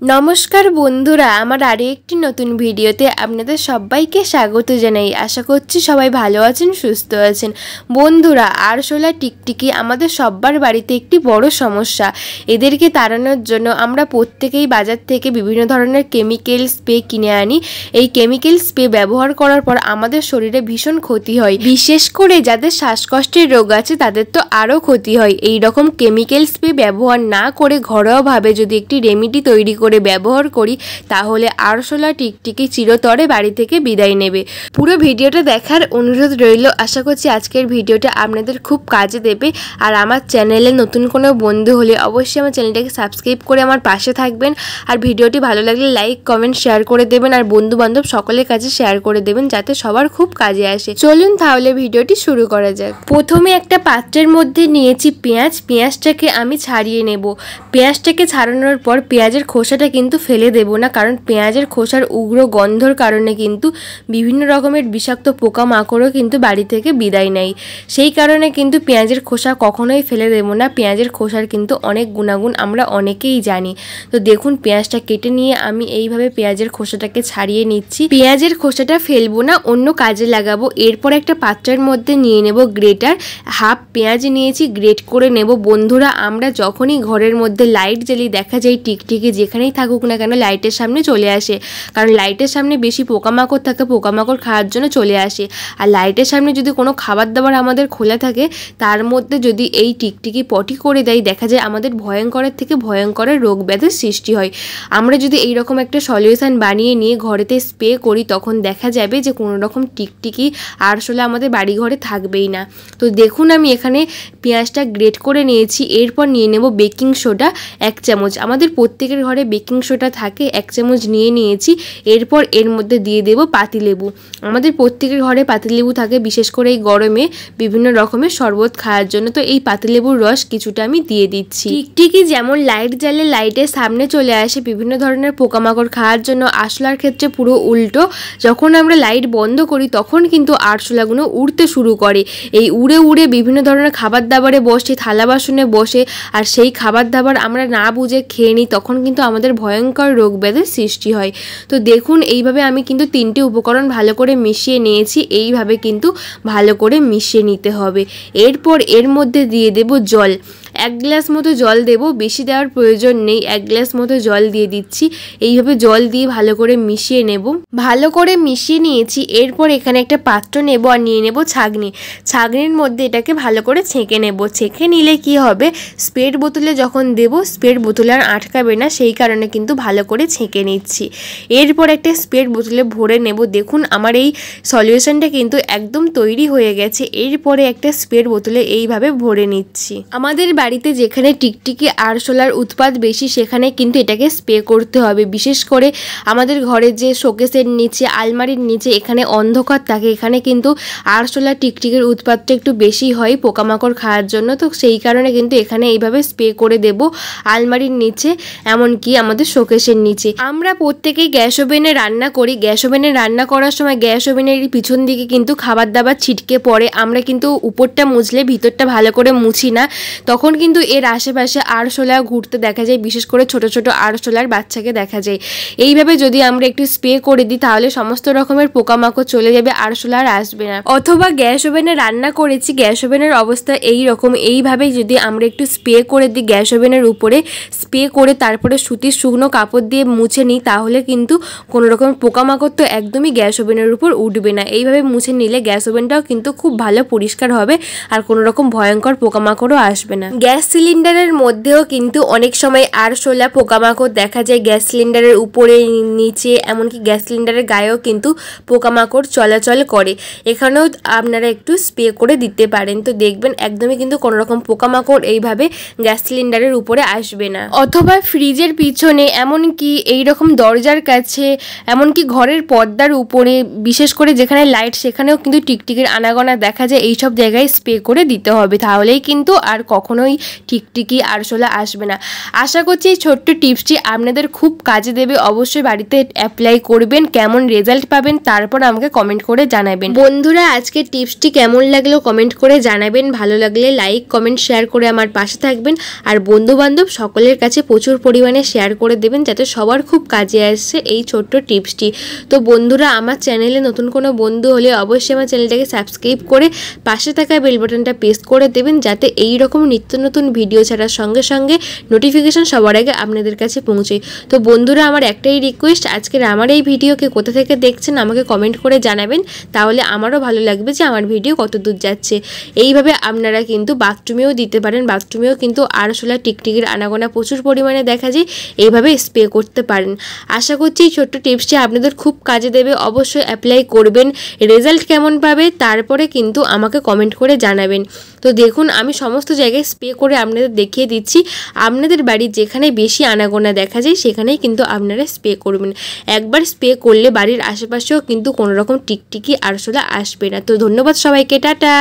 নমস্কার বন্ধুরা, আমার আরও একটি নতুন ভিডিওতে আপনাদের সবাইকে স্বাগত জানাই। আশা করছি সবাই ভালো আছেন, সুস্থ আছেন। বন্ধুরা, আরশোলা টিকটিকি আমাদের সবার বাড়িতে একটি বড় সমস্যা। এদেরকে তাড়ানোর জন্য আমরা প্রত্যেকেই বাজার থেকে বিভিন্ন ধরনের কেমিক্যাল স্প্রে কিনে আনি। এই কেমিক্যাল স্প্রে ব্যবহার করার পর আমাদের শরীরে ভীষণ ক্ষতি হয়। বিশেষ করে যাদের শ্বাসকষ্টের রোগ আছে তাদের তো আরও ক্ষতি হয়। এই রকম কেমিক্যাল স্প্রে ব্যবহার না করে ঘরোয়াভাবে যদি একটি রেমেডি তৈরি করে ব্যবহার করি তাহলে আরশোলা টিকটিকি চিরতরে বাড়ি থেকে বিদায় নেবে। পুরো ভিডিওটা দেখার অনুরোধ রইল। আশা করছি আজকের ভিডিওটা আপনাদের খুব কাজে দেবে। আর আমার চ্যানেলে নতুন কোনো বন্ধু হলে অবশ্যই আমার চ্যানেলটাকে সাবস্ক্রাইব করে আমার পাশে থাকবেন। আর ভিডিওটি ভালো লাগলে লাইক কমেন্ট শেয়ার করে দেবেন, আর বন্ধু বান্ধব সকলের কাছে শেয়ার করে দেবেন যাতে সবার খুব কাজে আসে। চলুন তাহলে ভিডিওটি শুরু করা যাক। প্রথমে একটা পাত্রের মধ্যে নিয়েছি পেঁয়াজ। পেঁয়াজটাকে আমি ছাড়িয়ে নেব। পেঁয়াজটাকে ছাড়ানোর পর পেঁয়াজের খোসাটা কিন্তু ফেলে দেব না, কারণ পেঁয়াজের খোসার উগ্র গন্ধর কারণে কিন্তু বিভিন্ন রকমের বিষাক্ত পোকামাকড়ও কিন্তু বাড়ি থেকে বিদায় নেয়। সেই কারণে কিন্তু পেঁয়াজের খোসা কখনোই ফেলে দেব না। পেঁয়াজের খোসার কিন্তু অনেক গুণাগুণ আমরা অনেকেই জানি। তো দেখুন, পেঁয়াজটা কেটে নিয়ে আমি এইভাবে পেঁয়াজের খোসাটাকে ছাড়িয়ে নিচ্ছি। পেঁয়াজের খোসাটা ফেলবো না, অন্য কাজে লাগাবো। এরপর একটা পাত্রের মধ্যে নিয়ে নেব গ্রেটার। হাফ পেঁয়াজ নিয়েছি, গ্রেট করে নেব। বন্ধুরা, আমরা যখনই ঘরের মধ্যে লাইট জ্বালিয়ে দেখা যায় টিকটিকি যেখানেই থাকুক না কেন লাইটের সামনে চলে আসে, কারণ লাইটের সামনে বেশি পোকামাকড় থাকে, পোকামাকড় খাওয়ার জন্য চলে আসে। আর লাইটের সামনে যদি কোনো খাবার দাবার আমাদের খোলা থাকে তার মধ্যে যদি এই টিকটিকি পটি করে দেয়, দেখা যায় আমাদের ভয়ঙ্করের থেকে ভয়ঙ্করের রোগ ব্যাধির সৃষ্টি হয়। আমরা যদি এইরকম একটা সলিউশন বানিয়ে নিয়ে ঘরেতে স্প্রে করি তখন দেখা যাবে যে কোনো রকম টিকটিকি আরশোলা আমাদের বাড়ি ঘরে থাকবেই না। তো দেখুন, আমি এখানে পেঁয়াজটা গ্রেট করে নিয়েছি। এরপর নিয়ে নেব বেকিং সোডা 1 চামচ। আমাদের প্রত্যেকের ঘরে বেকিং সোডা থাকে, 1 চামচ নিয়ে নিয়েছি। এরপর এর মধ্যে দিয়ে দেব পাতিলেবু। আমাদের প্রত্যেকের ঘরে পাতিলেবু থাকে, বিশেষ করে এই গরমে বিভিন্ন রকমের শরবত খাওয়ার জন্য। তো এই পাতিলেবুর রস কিছুটা আমি দিয়ে দিচ্ছি। টিকটিকি যেমন লাইট জ্বালে লাইটের সামনে চলে আসে বিভিন্ন ধরনের পোকামাকড় খাওয়ার জন্য, আরশোলার ক্ষেত্রে পুরো উল্টো। যখন আমরা লাইট বন্ধ করি তখন কিন্তু আরশোলাগুলো উড়তে শুরু করে। এই উড়ে উড়ে বিভিন্ন ধরনের খাবার দাবারে বসে, থালা বাসনে বসে, আর সেই খাবার দাবার আমরা না বুঝে খেয়ে নিই, তখন কিন্তু আমাদের ভয়ঙ্কর রোগ ব্যাধির সৃষ্টি হয়। তো দেখুন, এইভাবে আমি কিন্তু 3টে উপকরণ ভালো করে মিশিয়ে নিয়েছি। এইভাবে কিন্তু ভালো করে মিশিয়ে নিতে হবে। এরপর এর মধ্যে দিয়ে দেব জল। 1 গ্লাস মতো জল দেব, বেশি দেওয়ার প্রয়োজন নেই। 1 গ্লাস মতো জল দিয়ে দিচ্ছি। এইভাবে জল দিয়ে ভালো করে মিশিয়ে নেব। ভালো করে মিশিয়ে নিয়েছি। এরপর এখানে একটা পাত্র নেব আর নিয়ে নেব ছাঁকনি। ছাঁকনির মধ্যে এটাকে ভালো করে ছেঁকে নেব। ছেঁকে নিলে কি হবে, স্প্রের বোতলে যখন দেব স্প্রের বোতলে আর আটকাবে না, সেই কারণে কিন্তু ভালো করে ছেঁকে নিচ্ছি। এরপর একটা স্প্রের বোতলে ভরে নেব। দেখুন, আমার এই সলিউশনটা কিন্তু একদম তৈরি হয়ে গেছে। এরপরে একটা স্প্রের বোতলে এইভাবে ভরে নিচ্ছি। আমাদের বাড়িতে যেখানে টিকটিকি আরশোলার উৎপাত বেশি সেখানে কিন্তু এটাকে স্প্রে করতে হবে। বিশেষ করে আমাদের ঘরে যে শোকেসের নিচে, আলমারির নিচে এখানে অন্ধকার থাকে, এখানে কিন্তু আরশোলা টিকটিকির উৎপাতটা একটু বেশি হয় পোকামাকড় খাওয়ার জন্য। তো সেই কারণে কিন্তু এখানে এইভাবে স্প্রে করে দেব আলমারির নিচে, এমনকি আমাদের শোকেসের নিচে। আমরা প্রত্যেকেই গ্যাস ওভেনে রান্না করি। গ্যাস ওভেনে রান্না করার সময় গ্যাস ওভেনের পিছন দিকে কিন্তু খাবার দাবার ছিটকে পড়ে। আমরা কিন্তু উপরটা মুছলে ভিতরটা ভালো করে মুছি না, তখন কিন্তু এর আশেপাশে আরশোলা ঘুরতে দেখা যায়। বিশেষ করে ছোট ছোট আরশোলার বাচ্চাকে দেখা যায়। এইভাবে যদি আমরা একটু স্প্রে করে দিই তাহলে সমস্ত রকমের পোকামাকড় চলে যাবে, আরশোলা আর আসবে না। অথবা গ্যাস ওভেনে রান্না করেছি, গ্যাস ওভেনের অবস্থা এই রকম, এইভাবে যদি আমরা একটু স্প্রে করে দিই গ্যাস ওভেনের উপরে, স্প্রে করে তারপরে সুতির শুকনো কাপড় দিয়ে মুছে নিই, তাহলে কিন্তু কোনো রকম পোকামাকড় তো একদমই গ্যাস ওভেনের উপর উঠবে না। এইভাবে মুছে নিলে গ্যাস ওভেনটাও কিন্তু খুব ভালো পরিষ্কার হবে, আর কোনো রকম ভয়ঙ্কর পোকামাকড়ও আসবে না। গ্যাস সিলিন্ডারের মধ্যেও কিন্তু অনেক সময় আরশোলা পোকামাকড় দেখা যায়। গ্যাস সিলিন্ডারের উপরে, নিচে, এমনকি গ্যাস সিলিন্ডারের গায়েও কিন্তু পোকামাকড় চলাচল করে। এখানেও আপনারা একটু স্প্রে করে দিতে পারেন। তো দেখবেন একদমই কিন্তু কোনো রকম পোকামাকড় এইভাবে গ্যাস সিলিন্ডারের উপরে আসবে না। অথবা ফ্রিজের পিছনে, এমনকি এইরকম দরজার কাছে, এমনকি ঘরের পর্দার উপরে, বিশেষ করে যেখানে লাইট সেখানেও কিন্তু টিকটিকির আনাগোনা দেখা যায়। এইসব জায়গায় স্প্রে করে দিতে হবে, তাহলেই কিন্তু আর কখনোই কখনোই টিকটিকি আরশোলা আসবে না। আশা করছি এই ছোট্ট টিপসটি আপনাদের খুব কাজে দেবে। অবশ্যই বাড়িতে অ্যাপ্লাই করবেন, কেমন রেজাল্ট পাবেন তারপর আমাকে কমেন্ট করে জানাবেন। বন্ধুরা আজকের টিপসটি কেমন লাগলো কমেন্ট করে জানাবেন, ভালো লাগলে লাইক কমেন্ট শেয়ার করে আমার পাশে থাকবেন, আর বন্ধুবান্ধব সকলের কাছে প্রচুর পরিমাণে শেয়ার করে দেবেন যাতে সবার খুব কাজে আসছে এই ছোট্ট টিপসটি। তো বন্ধুরা আমার চ্যানেলে নতুন কোনো বন্ধু হলে অবশ্যই আমার চ্যানেলটাকে সাবস্ক্রাইব করে পাশে থাকা বেল বাটনটা প্রেস করে দেবেন যাতে এই রকম নিত্য নতুন ভিডিও ছাড়ার সঙ্গে সঙ্গে নোটিফিকেশন সবার আগে আপনাদের কাছে পৌঁছায়। তো বন্ধুরা আমার একটাই রিকোয়েস্ট, আজকের আমার এই ভিডিওকে কোথা থেকে দেখছেন আমাকে কমেন্ট করে জানাবেন, তাহলে আমারও ভালো লাগবে যে আমার ভিডিও কত দূর যাচ্ছে। এইভাবে আপনারা কিন্তু বাথরুমেও দিতে পারেন, বাথরুমেও কিন্তু আরশোলা টিকটিকির আনাগোনা প্রচুর পরিমাণে দেখা যায়, এইভাবে স্প্রে করতে পারেন। আশা করছি এই ছোট্ট টিপসটি আপনাদের খুব কাজে দেবে, অবশ্যই অ্যাপ্লাই করবেন। রেজাল্ট কেমন পাবে তারপরে কিন্তু আমাকে কমেন্ট করে জানাবেন। তো দেখুন আমি সমস্ত জায়গায় স্প্রে করে আপনাদের দেখিয়ে দিচ্ছি, আপনাদের বাড়ির যেখানে বেশি আনাগোনা দেখা যায় সেখানেই কিন্তু আপনারা স্প্রে করবেন। একবার স্প্রে করলে বাড়ির আশেপাশেও কিন্তু কোনো রকম টিকটিকি আরশোলা আসবে না। তো ধন্যবাদ সবাইকে, টাটা।